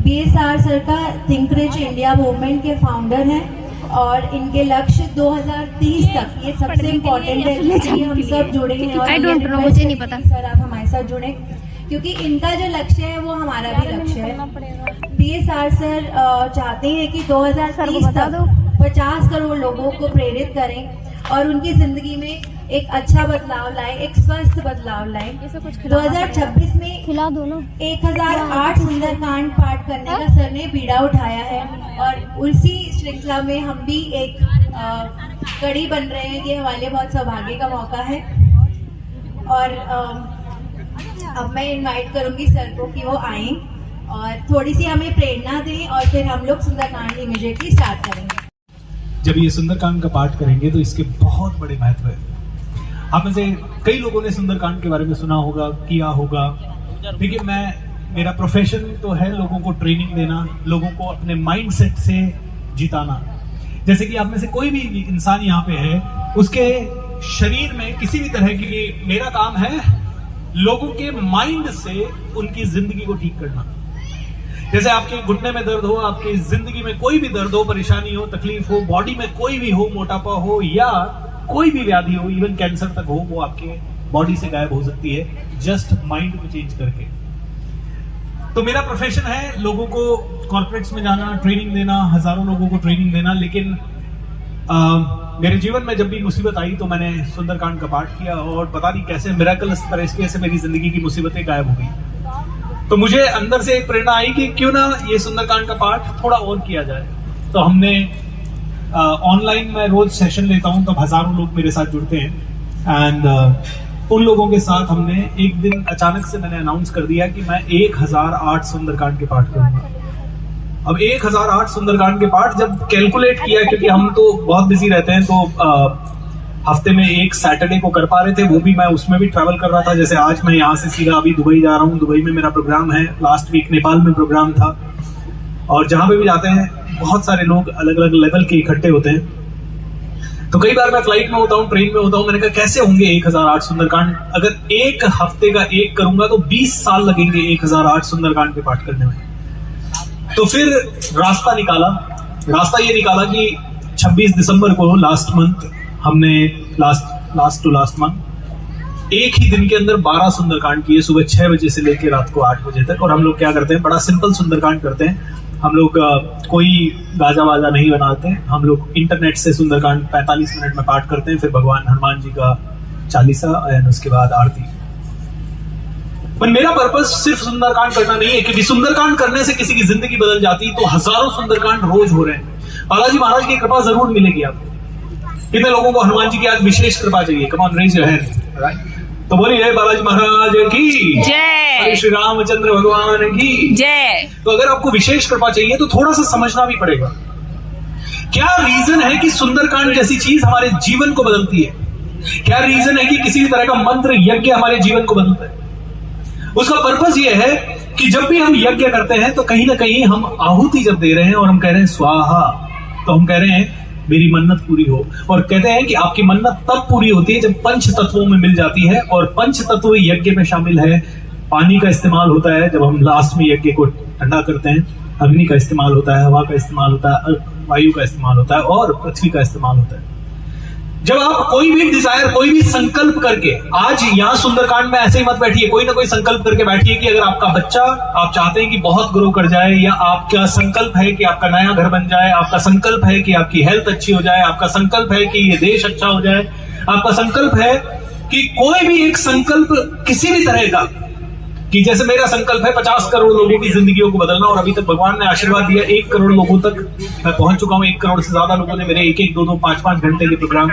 BSR sir का think rich India movement के founder हैं और इनके लक्ष्य 2030 तक, ये सबसे इम्पोर्टेंट है कि हम सब जुड़े हैं और मुझे नहीं पता सर आप हमारे साथ जुड़े, क्योंकि इनका जो लक्ष्य है वो हमारा भी लक्ष्य है। BSR सर चाहते हैं कि 2030 तक 50 करोड़ लोगों को प्रेरित करें और उनकी जिंदगी में एक अच्छा बदलाव लाए, एक स्वस्थ बदलाव लाए। 2026 में खिला दो ना 1008 सुंदरकांड पाठ करने का सर ने बीड़ा उठाया है और उसी श्रृंखला में हम भी एक कड़ी बन रहे हैं। ये हमारे लिए बहुत सौभाग्य का मौका है और अब मैं इनवाइट करूंगी सर को कि वो आएं और थोड़ी सी हमें प्रेरणा दें और फिर हम लोग सुंदरकांड इमीडिएटली स्टार्ट करेंगे। जब ये सुंदरकांड का पाठ करेंगे तो इसके बहुत बड़े महत्व है। आप में से कई लोगों ने सुंदरकांड के बारे में सुना होगा, किया होगा, लेकिन मेरा प्रोफेशन तो है लोगों को ट्रेनिंग देना, लोगों को अपने माइंडसेट से जिताना। जैसे कि आप में से कोई भी इंसान यहाँ पे है, उसके शरीर में किसी भी तरह की, मेरा काम है लोगों के माइंड से उनकी जिंदगी को ठीक करना। जैसे आपके घुटने में दर्द हो, आपकी जिंदगी में कोई भी दर्द हो, परेशानी हो, तकलीफ हो, बॉडी में कोई भी हो, मोटापा हो या कोई भी व्याधि हो, इवन कैंसर तक हो, वो आपके बॉडी से गायब हो सकती है जस्ट माइंड को चेंज करके। तो मेरा प्रोफेशन है लोगों को कॉर्पोरेट्स में जाना, ट्रेनिंग देना, हजारों लोगों को ट्रेनिंग देना। लेकिन मेरे जीवन में जब भी मुसीबत आई तो मैंने सुंदरकांड का पाठ किया और पता नहीं कैसे मिरेकल्स तरीके से मेरी जिंदगी की मुसीबतें गायब हो गई। तो मुझे अंदर से एक प्रेरणा आई कि क्यों ना ये सुंदरकांड का पाठ थोड़ा और किया जाए। तो हमने ऑनलाइन मैं रोज सेशन लेता हूं, तब हजारों लोग मेरे साथ जुड़ते हैं एंड उन लोगों के साथ हमने एक दिन अचानक से मैंने अनाउंस कर दिया कि मैं 1008 सुंदरकांड के पाठ करूंगा। अब 1008 सुंदरकांड के पाठ जब कैलकुलेट किया, क्योंकि हम तो बहुत बिजी रहते हैं, तो हफ्ते में एक सैटरडे को कर पा रहे थे, वो भी मैं उसमें भी ट्रैवल कर रहा था। जैसे आज मैं यहाँ से सीधा अभी दुबई जा रहा हूँ, दुबई में मेरा प्रोग्राम है, लास्ट वीक नेपाल में प्रोग्राम था। और जहां पे भी जाते हैं बहुत सारे लोग अलग अलग लेवल के इकट्ठे होते हैं। तो कई बार मैं फ्लाइट में होता हूँ, ट्रेन में होता हूँ, मैंने कहा कैसे होंगे 1008 सुंदरकांड। अगर एक हफ्ते का एक करूंगा तो 20 साल लगेंगे 1008 सुंदरकांड के पाठ करने में। तो फिर रास्ता ये निकाला कि 26 दिसंबर को लास्ट मंथ हमने लास्ट मंथ एक ही दिन के अंदर 12 सुंदरकांड किए, सुबह 6 बजे से लेकर रात को 8 बजे तक। और हम लोग क्या करते हैं, बड़ा सिंपल सुंदरकांड करते हैं। हम लोग कोई गाजा वाजा नहीं बनाते, हम लोग इंटरनेट से सुंदरकांड 45 मिनट में पाठ करते हैं, फिर भगवान हनुमान जी का चालीसा और उसके बाद आरती। पर मेरा पर्पस सिर्फ सुंदरकांड करना नहीं है, क्योंकि सुंदरकांड करने से किसी की जिंदगी बदल जाती, तो हजारों सुंदरकांड रोज हो रहे हैं। बालाजी महाराज की कृपा जरूर मिलेगी आपको। कितने लोगों को हनुमान जी की आज विशेष कृपा चाहिए? Come on raise your hand, right? तो बोलिए जय बालाजी महाराज की जय, श्री रामचंद्र भगवान की जय। तो अगर आपको विशेष कृपा चाहिए तो थोड़ा सा समझना भी पड़ेगा क्या रीजन है कि सुंदरकांड जैसी चीज हमारे जीवन को बदलती है। क्या रीजन है कि किसी भी तरह का मंत्र यज्ञ हमारे जीवन को बदलता है। उसका पर्पस यह है कि जब भी हम यज्ञ करते हैं तो कहीं ना कहीं हम आहुति जब दे रहे हैं और हम कह रहे हैं स्वाहा, तो हम कह रहे हैं मेरी मन्नत पूरी हो। और कहते हैं कि आपकी मन्नत तब पूरी होती है जब पंच तत्वों में मिल जाती है, और पंच तत्व यज्ञ में शामिल है। पानी का इस्तेमाल होता है जब हम लास्ट में यज्ञ को ठंडा करते हैं, अग्नि का इस्तेमाल होता है, हवा का इस्तेमाल होता है, वायु का इस्तेमाल होता है और पृथ्वी का इस्तेमाल होता है। जब आप कोई भी डिजायर, कोई भी संकल्प करके, आज यहाँ सुंदरकांड में ऐसे ही मत बैठिए, कोई ना कोई संकल्प करके बैठिए कि अगर आपका बच्चा आप चाहते हैं कि बहुत ग्रो कर जाए, या आपका संकल्प है कि आपका नया घर बन जाए, आपका संकल्प है कि आपकी हेल्थ अच्छी हो जाए, आपका संकल्प है कि ये देश अच्छा हो जाए, आपका संकल्प है कि कोई भी एक संकल्प किसी भी तरह का, कि जैसे मेरा संकल्प है 50 करोड़ लोगों की जिंदगियों को बदलना, और अभी तक भगवान ने आशीर्वाद दिया 1 करोड़ लोगों तक मैं पहुंच चुका हूं। 1 करोड़ से ज्यादा लोगों ने मेरे 1-1, 2-2, 5-5 घंटे के प्रोग्राम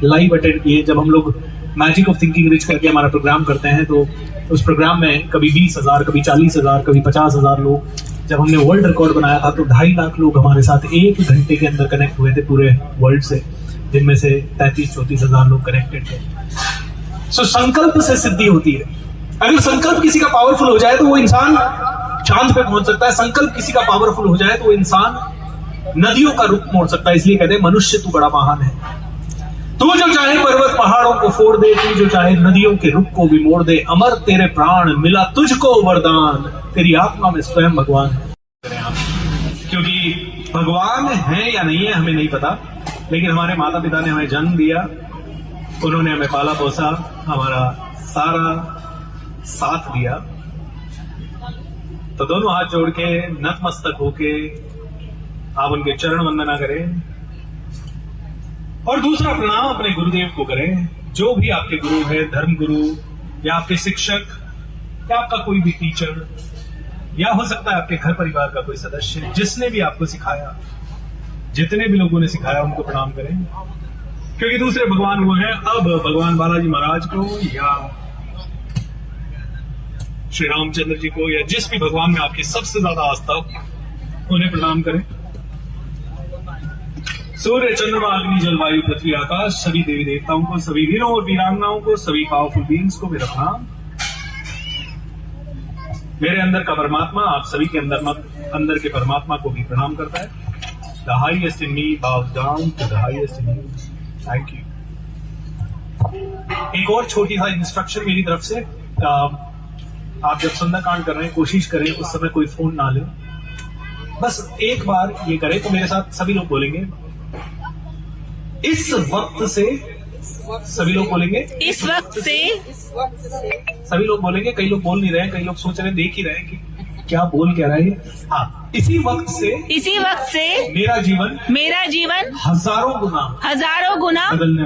लाइव अटेंड किए। जब हम लोग मैजिक ऑफ थिंकिंग रिच करके हमारा प्रोग्राम करते हैं तो उस प्रोग्राम में कभी 20,000, कभी 40,000, कभी 50,000 लोग, जब हमने वर्ल्ड रिकॉर्ड बनाया था तो 2.5 लाख लोग हमारे साथ 1 घंटे के अंदर कनेक्ट हुए थे पूरे वर्ल्ड से, जिनमें से 33-34 हजार लोग कनेक्टेड थे। सो संकल्प से सिद्धि होती है। अगर संकल्प किसी का पावरफुल हो जाए तो वो इंसान चांद पे पहुंच सकता है। संकल्प किसी का पावरफुल हो जाए तो वो इंसान नदियों का रुख मोड़ सकता है। इसलिए कहते हैं मनुष्य तू बड़ा महान है। तू जो चाहे पर्वत पहाड़ों को फोड़ दे, तू जो चाहे नदियों के रुख को भी मोड़ दे, अमर तेरे प्राण मिला तुझको वरदान, तेरी आत्मा में स्वयं भगवान है। क्योंकि भगवान है या नहीं है हमें नहीं पता, लेकिन हमारे माता पिता ने हमें जन्म दिया, उन्होंने हमें पाला पोसा, हमारा सारा साथ दिया। तो दोनों हाथ जोड़ के नतमस्तक होके आप उनके चरण वंदना करें और दूसरा प्रणाम अपने गुरुदेव को करें। जो भी आपके गुरु है, धर्म गुरु या आपके शिक्षक या आपका कोई भी टीचर या हो सकता है आपके घर परिवार का कोई सदस्य, जिसने भी आपको सिखाया, जितने भी लोगों ने सिखाया उनको प्रणाम करें, क्योंकि दूसरे भगवान वो हैं। अब भगवान बालाजी महाराज को या श्री रामचंद्र जी को या जिस भी भगवान में आपकी सबसे ज्यादा आस्था उन्हें प्रणाम करें। सूर्य, चंद्रमा, अग्नि, जलवायु, पृथ्वी, आकाश, सभी देवी देवताओं को, सभी वीरों और वीरांगनाओं को, सभी पावरफुल बीइंग्स को मेरा प्रणाम। मेरे अंदर का परमात्मा आप सभी के अंदर के परमात्मा को भी प्रणाम करता है। The highest in me bows down to the highest in you. Thank you. एक और छोटी सा इंस्ट्रक्शन मेरी तरफ से, आप जब सुंदरकांड कर रहे हैं कोशिश करें उस समय कोई फोन ना लें। बस एक बार ये करें तो मेरे साथ सभी लोग बोलेंगे इस वक्त से। सभी लोग बोलेंगे इस वक्त से। सभी लोग बोलेंगे, कई लोग बोल नहीं रहे हैं, कई लोग सोच रहे हैं, देख ही रहे हैं कि क्या बोल क्या रहे हैं। हाँ, इसी वक्त से मेरा जीवन हजारों गुना बदलने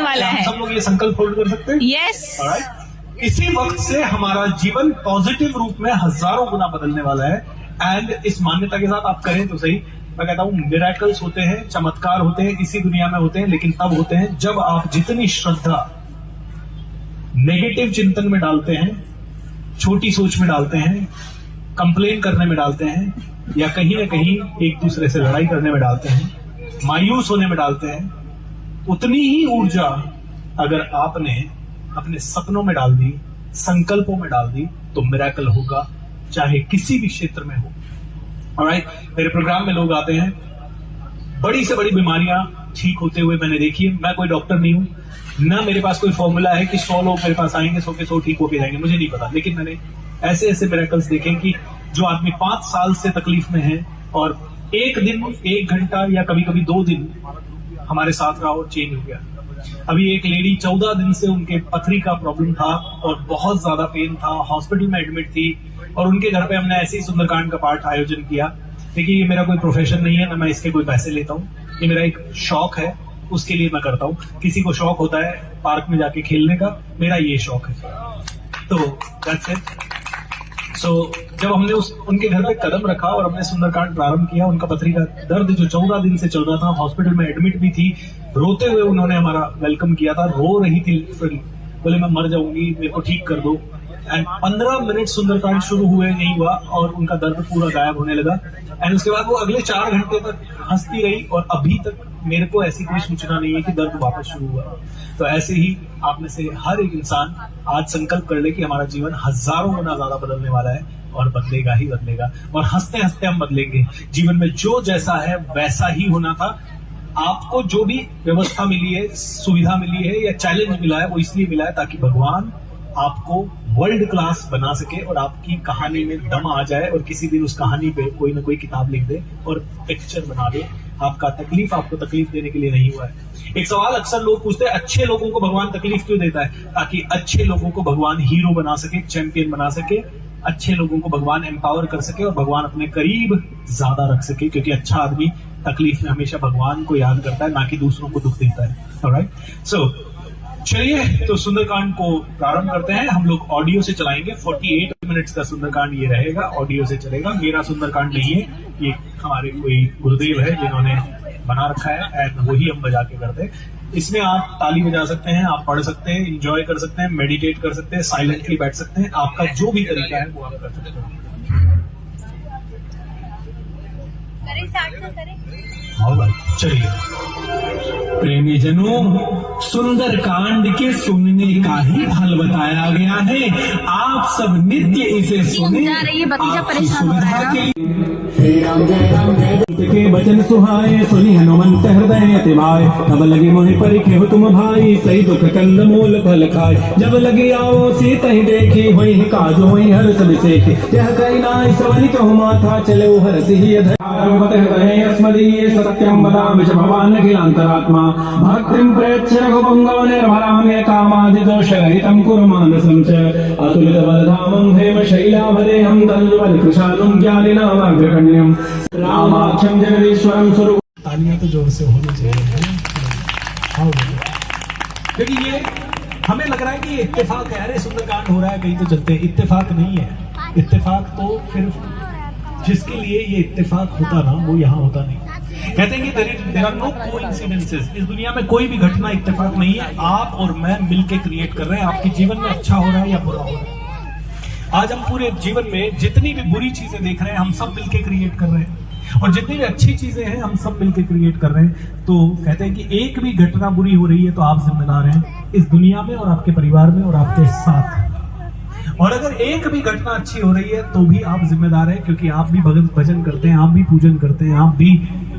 वाला है। सब लोग ये संकल्प होल्ड कर सकते हैं? यस। ऑलराइट। इसी वक्त से हमारा जीवन पॉजिटिव रूप में हजारों गुना बदलने वाला है। एंड इस मान्यता के साथ आप करें तो सही। मैं कहता हूं मिरेकल्स होते हैं, चमत्कार होते हैं, इसी दुनिया में होते हैं, लेकिन तब होते हैं जब आप जितनी श्रद्धा नेगेटिव चिंतन में डालते हैं, छोटी सोच में डालते हैं, कंप्लेन करने में डालते हैं, या कहीं ना कहीं एक दूसरे से लड़ाई करने में डालते हैं, मायूस होने में डालते हैं, उतनी ही ऊर्जा अगर आपने अपने सपनों में डाल दी, संकल्पों में डाल दी, तो मिरेकल होगा, चाहे किसी भी क्षेत्र में हो। ऑलराइट। मेरे प्रोग्राम में लोग आते हैं, बड़ी से बड़ी बीमारियां ठीक होते हुए मैंने देखी है। मैं कोई डॉक्टर नहीं हूं, ना मेरे पास कोई फॉर्मूला है कि 100 लोग मेरे पास आएंगे 100 के 100 ठीक होके जाएंगे, मुझे नहीं पता। लेकिन मैंने ऐसे ऐसे मिरेकल्स देखे कि जो आदमी 5 साल से तकलीफ में है और एक दिन, 1 घंटा या कभी कभी 2 दिन हमारे साथ रहा और चेंज हो गया। अभी एक लेडी 14 दिन से उनके पथरी का प्रॉब्लम था और बहुत ज्यादा पेन था, हॉस्पिटल में एडमिट थी, और उनके घर पे हमने ऐसे ही सुंदरकांड का पाठ आयोजन किया। देखिए, ये मेरा कोई प्रोफेशन नहीं है, ना मैं इसके कोई पैसे लेता हूँ, ये मेरा एक शौक है, उसके लिए मैं करता हूँ। किसी को शौक होता है पार्क में जाके खेलने का, मेरा ये शौक है। तो दैट्स इट। सो जब हमने उनके घर पे कदम रखा और हमने सुंदरकांड प्रारंभ किया, उनका पथरी का दर्द जो 14 दिन से चल रहा था, हॉस्पिटल में एडमिट भी थी, रोते हुए उन्होंने हमारा वेलकम किया था, रो रही थी, बोले मैं मर जाऊंगी, मेरे को ठीक कर दो। एंड 15 मिनट सुंदरकांड शुरू हुए नहीं हुआ और उनका दर्द पूरा गायब होने लगा। एंड उसके बाद वो अगले 4 घंटे तक हंसती रही और अभी तक मेरे को ऐसी कोई सूचना नहीं है कि दर्द वापस शुरू हुआ। तो ऐसे ही आप में से हर एक इंसान आज संकल्प कर ले कि हमारा जीवन हजारों गुना ज्यादा बदलने वाला है और बदलेगा ही बदलेगा, और हंसते हंसते हम बदलेंगे। जीवन में जो जैसा है वैसा ही होना था। आपको जो भी व्यवस्था मिली है, सुविधा मिली है या चैलेंज मिला है, वो इसलिए मिला है ताकि भगवान आपको वर्ल्ड क्लास बना सके और आपकी कहानी में दम आ जाए और किसी दिन उस कहानी पे कोई ना कोई किताब लिख दे और पिक्चर बना दे। आपको तकलीफ देने के लिए नहीं हुआ है। एक सवाल अक्सर लोग पूछते हैं, अच्छे लोगों को भगवान तकलीफ क्यों देता है? ताकि अच्छे लोगों को भगवान हीरो बना सके, चैंपियन बना सके, अच्छे लोगों को भगवान एम्पावर कर सके और भगवान अपने करीब ज्यादा रख सके। क्योंकि अच्छा आदमी तकलीफ में हमेशा भगवान को याद करता है, ना कि दूसरों को दुख देता है। ऑलराइट। सो चलिए, तो सुंदरकांड को प्रारंभ करते हैं। हम लोग ऑडियो से चलाएंगे। 48 मिनट्स का सुंदरकांड ये रहेगा, ऑडियो से चलेगा। मेरा सुंदरकांड नहीं है, ये हमारे कोई गुरुदेव है जिन्होंने बना रखा है एंड वही हम बजा के करते हैं। इसमें आप ताली बजा सकते हैं, आप पढ़ सकते हैं, एंजॉय कर सकते हैं, मेडिटेट कर सकते हैं, साइलेंटली बैठ सकते हैं। आपका जो भी तरीका है वो आप कर सकते हैं। चलिए प्रेमी जनों, सुंदरकांड के सुनने का ही फल बताया गया है। आप सब नित्य इसे सुने। जा रही है, भतीजा परेशान हो रहा है। आपकी सुविधा के लिए के वचन सुहाए, सुनी हनुमंत हृदय अति भाए। तब लगे मोहि परिखे हो तुम भाई, सही दुख कंद मूल फल खाए। जब लगे आओ सीत ही देखी, होई काजो होई हर्ष विसेखी। यह कही नाय श्रवणि कहु माथा, चले हर्ष ही हृदय अस्मदीय सत्यम वदामि च भवान् अखिलान्तरात्मा। भक्तिं प्रेक्ष्य रघुपुङ्गव निर्भराम्य कामादिदोषरहितं कुरु मानसं च। अतुलित बलधामं हेमशैलाभदेहं तल्लुबलकृशालं ज्ञानिनामाग्रगण्यं रामाख्यं जगदीश्वरं स्वरूप। तालियां तो जोर से होनी चाहिए, हाँ, क्योंकि ये हमें लग रहा है कि इत्तेफाक है, अरे सुंदरकांड हो रहा है कहीं तो चलते हैं। इत्तेफाक नहीं है, इत्तेफाक तो फिर जिसके लिए ये इत्तेफाक होता ना वो यहाँ होता नहीं। कहते हैं कि देयर आर नो कोइंसिडेंसेस। इस दुनिया में कोई भी घटना इत्तेफाक नहीं है, आप और मैं मिलके क्रिएट कर रहे हैं। आपके जीवन में अच्छा हो रहा है या बुरा हो रहा है। आज हम पूरे जीवन में जितनी भी बुरी चीजें देख रहे हैं हम सब मिलके क्रिएट कर रहे हैं, और जितनी भी अच्छी चीजें हैं हम सब मिलके क्रिएट कर रहे हैं। तो कहते हैं कि एक भी घटना बुरी हो रही है तो आप जिम्मेदार हैं इस दुनिया में और आपके परिवार में और आपके साथ। और अगर एक भी घटना अच्छी हो रही है तो भी आप जिम्मेदार हैं, क्योंकि आप भी भजन करते हैं, आप भी पूजन करते हैं, आप भी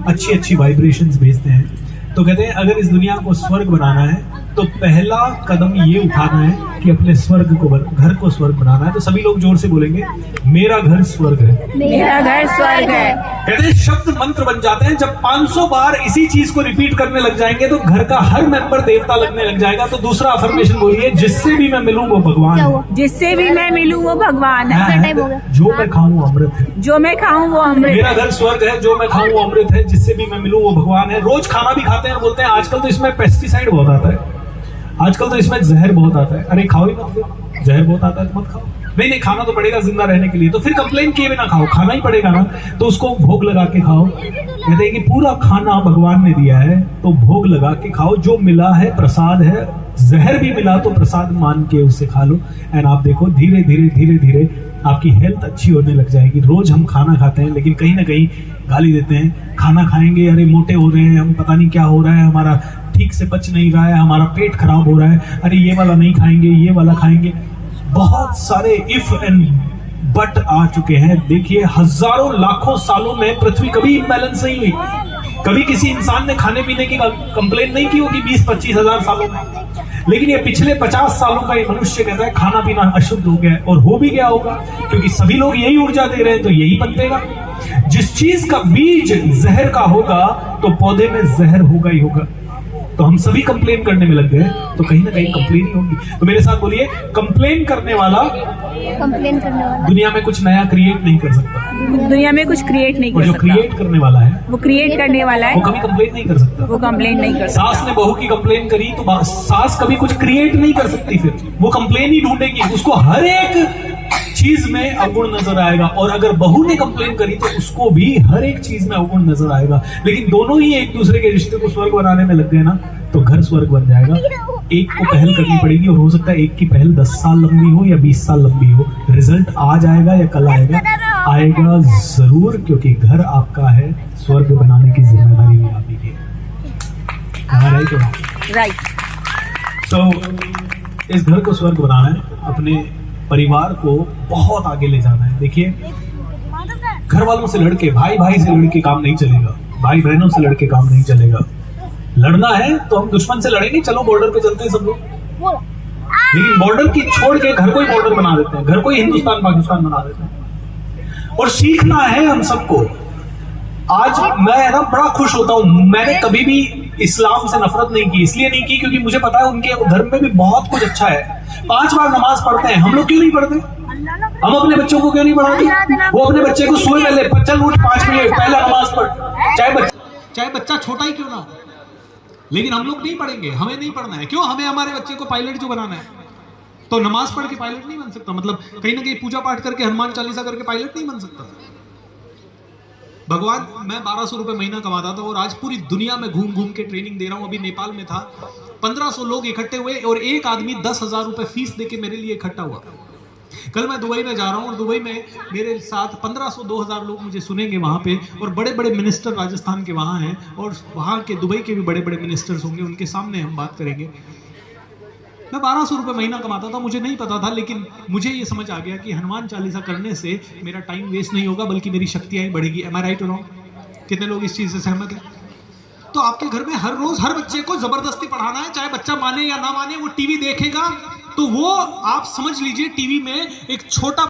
अच्छी अच्छी वाइब्रेशंस भेजते हैं। तो कहते हैं अगर इस दुनिया को स्वर्ग बनाना है तो पहला कदम ये उठाना है कि अपने स्वर्ग को घर को स्वर्ग बनाना है। तो सभी लोग जोर से बोलेंगे, मेरा घर स्वर्ग है, मेरा घर स्वर्ग है। कहते हैं शब्द मंत्र बन जाते हैं। जब 500 बार इसी चीज को रिपीट करने लग जाएंगे तो घर का हर मेंबर देवता लगने लग जाएगा। तो दूसरा अफर्मेशन बोलिए, जिससे भी मैं मिलूं वो भगवान है, जिससे भी मैं मिलूं वो भगवान है। जो मैं खाऊं वो अमृत है, जो मैं खाऊं वो अमृत। मेरा घर स्वर्ग है, जो मैं खाऊं वो अमृत है, जिससे भी मैं मिलूं वो भगवान है। रोज खाना भी खाते हैं और बोलते हैं आजकल तो इसमें पेस्टिसाइड बहुत आता है, आजकल तो इसमें जहर बहुत आता है। अरे खाओ ही मत, फिर जहर बहुत आता है तो मत खाओ। नहीं खाना तो पड़ेगा जिंदा रहने के लिए, तो फिर कंप्लेन किए बिना खाओ, खाना ही पड़ेगा ना, तो उसको भोग लगा के खाओ। कहते हैं कि पूरा खाना भगवान ने दिया है तो भोग लगा के खाओ। जो मिला है प्रसाद है, जहर भी मिला तो प्रसाद मान के उससे खा लो। एंड आप देखो धीरे धीरे धीरे धीरे आपकी हेल्थ अच्छी होने लग जाएगी। रोज हम खाना खाते हैं लेकिन कहीं ना कहीं गाली देते हैं, खाना खाएंगे अरे मोटे हो रहे हैं हम, पता नहीं क्या हो रहा है, हमारा ठीक से पच नहीं रहा है, हमारा पेट खराब हो रहा है, अरे ये वाला नहीं खाएंगे ये वाला खाएंगे। बहुत सारे इफ एंड बट आ चुके हैं। देखिए हजारों लाखों सालों में पृथ्वी कभी इम्बैलेंस नहीं हुई, कभी किसी इंसान ने खाने पीने की कंप्लेन नहीं की होगी 20-25 हजार सालों में। लेकिन ये पिछले 50 सालों का ये मनुष्य कहता है खाना पीना अशुद्ध हो गया, और हो भी गया होगा क्योंकि सभी लोग यही ऊर्जा दे रहे हैं तो यही पनपेगा। जिस चीज का बीज जहर का होगा तो पौधे में जहर होगा ही होगा। तो हम सभी कंप्लेन करने में लग गए तो कहीं ना कहीं कंप्लेन ही होगी। तो मेरे साथ बोलिए, कंप्लेन करने वाला दुनिया में कुछ नया क्रिएट नहीं कर सकता, दुनिया में कुछ क्रिएट नहीं कर सकता। और जो क्रिएट करने वाला है वो क्रिएट करने वाला है, वो कभी कंप्लेन नहीं कर सकता, वो कंप्लेन नहीं कर सकता। सास ने बहू की कंप्लेन करी तो सास कभी कुछ क्रिएट नहीं कर सकती, फिर वो कंप्लेन ही ढूंढेगी, उसको हर एक चीज में अवगुण नजर आएगा। और अगर बहू ने कंप्लेन करी तो उसको भी हर एक चीज में अवगुण नजर आएगा। लेकिन दोनों ही एक दूसरे के रिश्ते को स्वर्ग बनाने में लग गए ना तो घर स्वर्ग बन जाएगा। एक को पहल करनी पड़ेगी और हो सकता है एक की पहल 10 साल लंबी हो या 20 साल लंबी हो, रिजल्ट आज आएगा या कल आएगा, आएगा जरूर, क्योंकि घर आपका है, स्वर्ग बनाने की जिम्मेदारी भी आप ही की है। राइट। सो इस घर को स्वर्ग बनाना है, अपने परिवार को बहुत आगे ले जाना है। देखिए घर वालों से लड़के, भाई भाई से लड़के काम नहीं चलेगा, भाई बहनों से लड़के काम नहीं चलेगा। लड़ना है तो हम दुश्मन से लड़ेंगे, चलो बॉर्डर पे चलते हैं सब लोग, लेकिन बॉर्डर की छोड़ के घर को ही बॉर्डर बना देते हैं, घर को ही हिंदुस्तान पाकिस्तान बना देते हैं। और सीखना है हम सबको। आज मैं ना बड़ा खुश होता हूं, मैंने कभी भी इस्लाम से नफरत नहीं की, इसलिए नहीं की क्योंकि मुझे पता है उनके धर्म में भी बहुत कुछ अच्छा है। 5 बार नमाज पढ़ते हैं, हम लोग क्यों नहीं पढ़ते? हम अपने बच्चों को क्यों नहीं पढ़ाते? वो अपने बच्चे को सोए पहले चल उठ 5 मिनट पहला नमाज पढ़, चाहे बच्चा छोटा ही क्यों ना हो, लेकिन हम लोग नहीं पढ़ेंगे, हमें नहीं पढ़ना है। क्यों? हमें हमारे बच्चे को पायलट जो बनाना है, तो नमाज पढ़ के पायलट नहीं बन सकता, मतलब कहीं ना कहीं पूजा पाठ करके हनुमान चालीसा करके पायलट नहीं बन सकता। भगवान, मैं 1200 रुपए महीना कमाता था और आज पूरी दुनिया में घूम घूम के ट्रेनिंग दे रहा हूं। अभी नेपाल में था, 1500 लोग इकट्ठे हुए और एक आदमी 10,000 रुपए फीस देके मेरे लिए इकट्ठा हुआ। कल मैं दुबई में जा रहा हूं और दुबई में मेरे साथ 1500-2000 लोग मुझे सुनेंगे वहां पे, और बड़े बड़े मिनिस्टर राजस्थान के वहां हैं और वहां के दुबई के भी बड़े बड़े मिनिस्टर्स होंगे, उनके सामने हम बात करेंगे। मैं 1200 रुपए महीना कमाता था, मुझे नहीं पता था, लेकिन मुझे ये समझ आ गया कि हनुमान चालीसा करने से मेरा टाइम वेस्ट नहीं होगा बल्कि मेरी शक्तियां ही बढ़ेगी। एम आई राइट और रॉन्ग? कितने लोग इस चीज से सहमत हैं? तो आपके घर में हर रोज हर बच्चे को जबरदस्ती पढ़ाना है, चाहे बच्चा माने या ना माने, वो टीवी देखेगा तो वो आप समझ लीजिए टीवी में एक छोटा